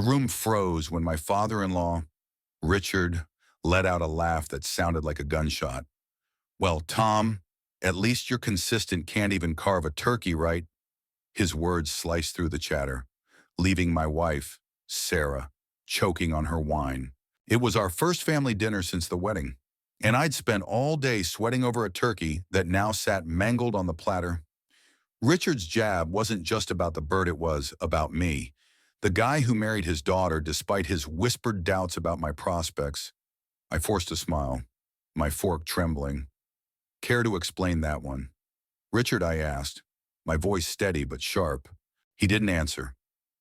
room froze when my father-in-law, Richard, let out a laugh that sounded like a gunshot. Well, Tom, at least you're consistent can't even carve a turkey right. His words sliced through the chatter, leaving my wife, Sarah, choking on her wine. It was our first family dinner since the wedding, and I'd spent all day sweating over a turkey that now sat mangled on the platter. Richard's jab wasn't just about the bird, it was about me, the guy who married his daughter despite his whispered doubts about my prospects. I forced a smile, my fork trembling. Care to explain that one? Richard, I asked, my voice steady but sharp. He didn't answer.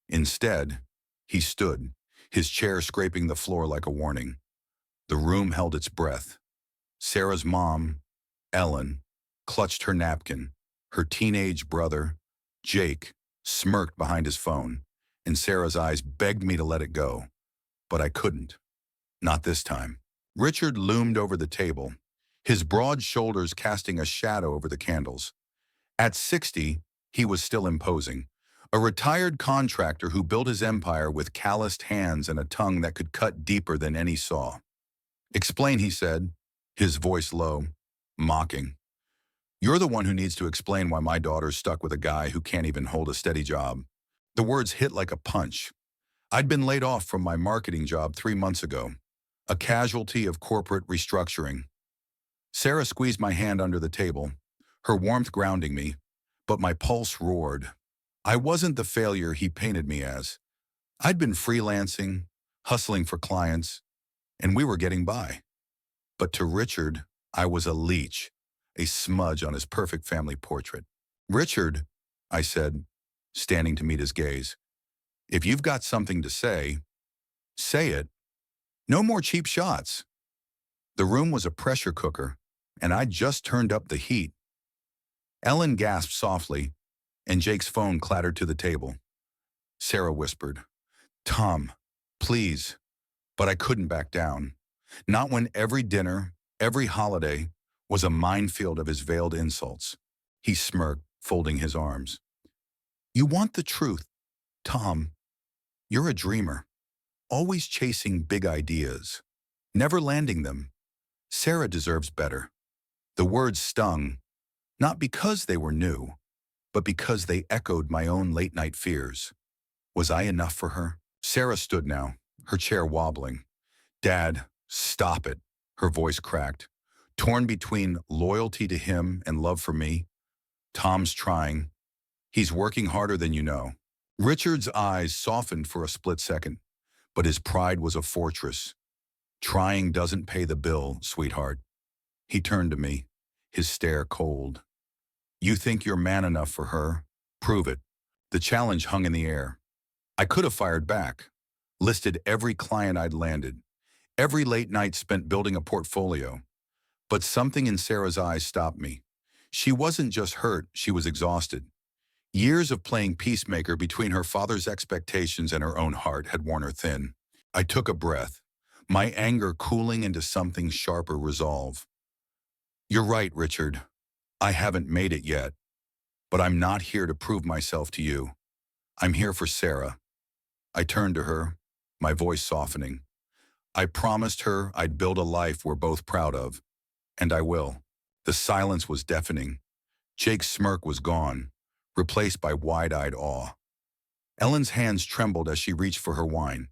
Instead, he stood, his chair scraping the floor like a warning. The room held its breath. Sarah's mom, Ellen, clutched her napkin. Her teenage brother, Jake, smirked behind his phone, and Sarah's eyes begged me to let it go. But I couldn't. Not this time. Richard loomed over the table, his broad shoulders casting a shadow over the candles. At 60, he was still imposing. A retired contractor who built his empire with calloused hands and a tongue that could cut deeper than any saw. Explain, he said, his voice low, mocking. You're the one who needs to explain why my daughter's stuck with a guy who can't even hold a steady job. The words hit like a punch. I'd been laid off from my marketing job 3 months ago, a casualty of corporate restructuring. Sarah squeezed my hand under the table, her warmth grounding me, but my pulse roared. I wasn't the failure he painted me as. I'd been freelancing, hustling for clients, and we were getting by. But to Richard, I was a leech, a smudge on his perfect family portrait. Richard, I said, standing to meet his gaze, if you've got something to say it. No more cheap shots. The room was a pressure cooker, and I'd just turned up the heat. Ellen gasped softly, and Jake's phone clattered to the table. Sarah whispered, Tom, please. But I couldn't back down. Not when every dinner, every holiday, was a minefield of his veiled insults. He smirked, folding his arms. You want the truth, Tom. You're a dreamer, always chasing big ideas, never landing them. Sarah deserves better. The words stung, not because they were new, but because they echoed my own late-night fears. Was I enough for her? Sarah stood now, her chair wobbling. Dad, stop it, her voice cracked. Torn between loyalty to him and love for me. Tom's trying. He's working harder than you know. Richard's eyes softened for a split second, but his pride was a fortress. Trying doesn't pay the bill, sweetheart. He turned to me, his stare cold. You think you're man enough for her? Prove it. The challenge hung in the air. I could have fired back, listed every client I'd landed, every late night spent building a portfolio. But something in Sarah's eyes stopped me. She wasn't just hurt, she was exhausted. Years of playing peacemaker between her father's expectations and her own heart had worn her thin. I took a breath, my anger cooling into something sharper resolve. You're right, Richard. I haven't made it yet, but I'm not here to prove myself to you. I'm here for Sarah. I turned to her, my voice softening. I promised her I'd build a life we're both proud of, and I will. The silence was deafening. Jake's smirk was gone, replaced by wide-eyed awe. Ellen's hands trembled as she reached for her wine.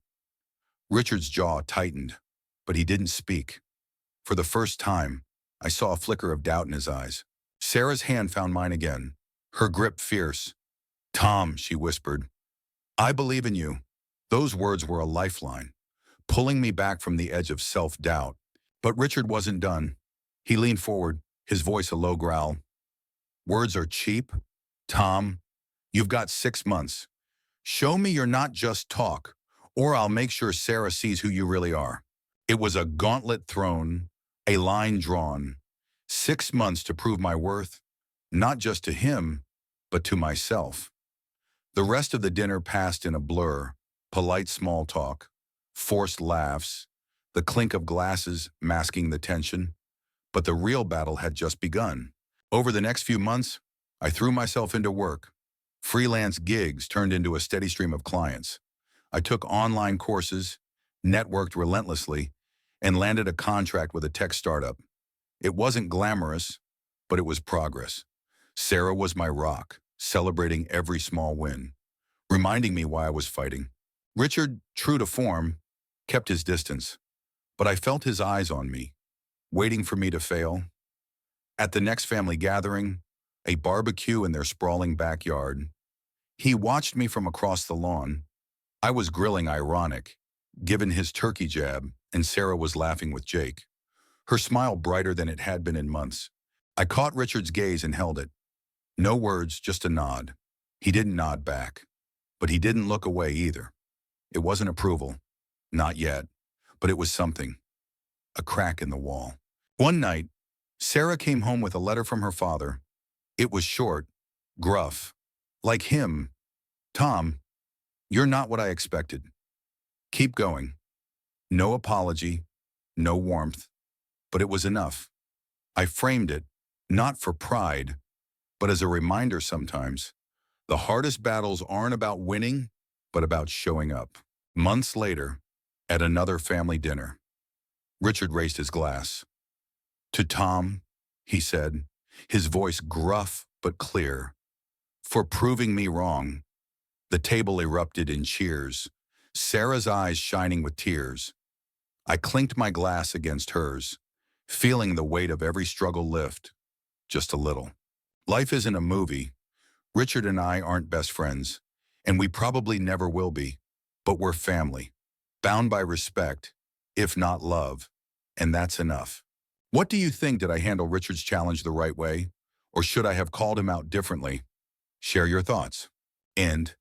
Richard's jaw tightened, but he didn't speak. For the first time, I saw a flicker of doubt in his eyes. Sarah's hand found mine again, her grip fierce. Tom, she whispered, I believe in you. Those words were a lifeline, pulling me back from the edge of self-doubt. But Richard wasn't done. He leaned forward, his voice a low growl. Words are cheap. Tom, you've got 6 months. Show me you're not just talk, or I'll make sure Sarah sees who you really are. It was a gauntlet thrown, a line drawn. 6 months to prove my worth, not just to him, but to myself. The rest of the dinner passed in a blur, polite small talk, forced laughs, the clink of glasses masking the tension. But the real battle had just begun. Over the next few months, I threw myself into work. Freelance gigs turned into a steady stream of clients. I took online courses, networked relentlessly, and landed a contract with a tech startup. It wasn't glamorous, but it was progress. Sarah was my rock, celebrating every small win, reminding me why I was fighting. Richard, true to form, kept his distance, but I felt his eyes on me, waiting for me to fail. At the next family gathering, a barbecue in their sprawling backyard, he watched me from across the lawn. I was grilling ironic, given his turkey jab, and Sarah was laughing with Jake, her smile brighter than it had been in months. I caught Richard's gaze and held it. No words, just a nod. He didn't nod back, but he didn't look away either. It wasn't approval, not yet, but it was something, a crack in the wall. One night, Sarah came home with a letter from her father. It was short, gruff, like him. Tom, you're not what I expected. Keep going. No apology, no warmth, but it was enough. I framed it, not for pride, but as a reminder sometimes, the hardest battles aren't about winning, but about showing up. Months later, at another family dinner, Richard raised his glass. To Tom, he said, his voice gruff but clear, for proving me wrong. The table erupted in cheers, Sarah's eyes shining with tears. I clinked my glass against hers, feeling the weight of every struggle lift, just a little. Life isn't a movie. Richard and I aren't best friends, and we probably never will be, but we're family, bound by respect, if not love, and that's enough. What do you think? Did I handle Richard's challenge the right way, or should I have called him out differently? Share your thoughts. End.